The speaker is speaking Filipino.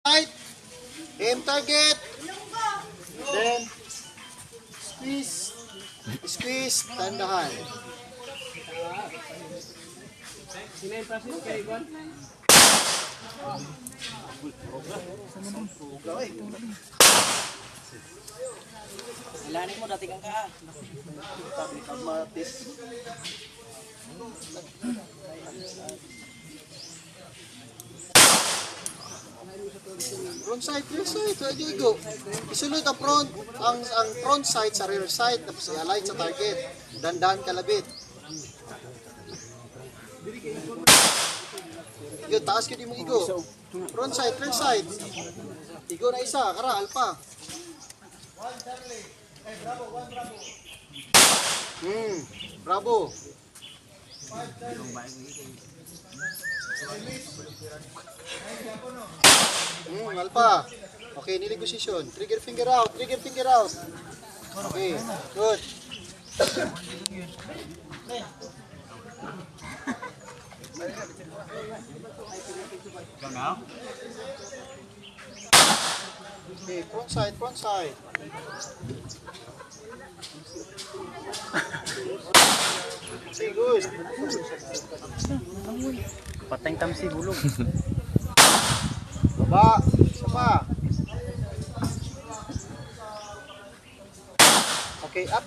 Right, aim target, then squeeze, tandahan. Ilanin mo, dati kang ka. Tabi kamatis. Front side, rear side, ready go. Isunod ang front side sa rear side, tapos i-align sa target. Dandan kalabit. Yun, taas ka di mo igo. Front side, rear side. Igo na isa, kara, alpha. Bravo. Alpha. Okay, niligosisyon. Trigger finger out, trigger finger out. Okay, good. Okay, front side, front side. Okay, good. Pateng tamsi bulog. Baba, isa pa. Okay, up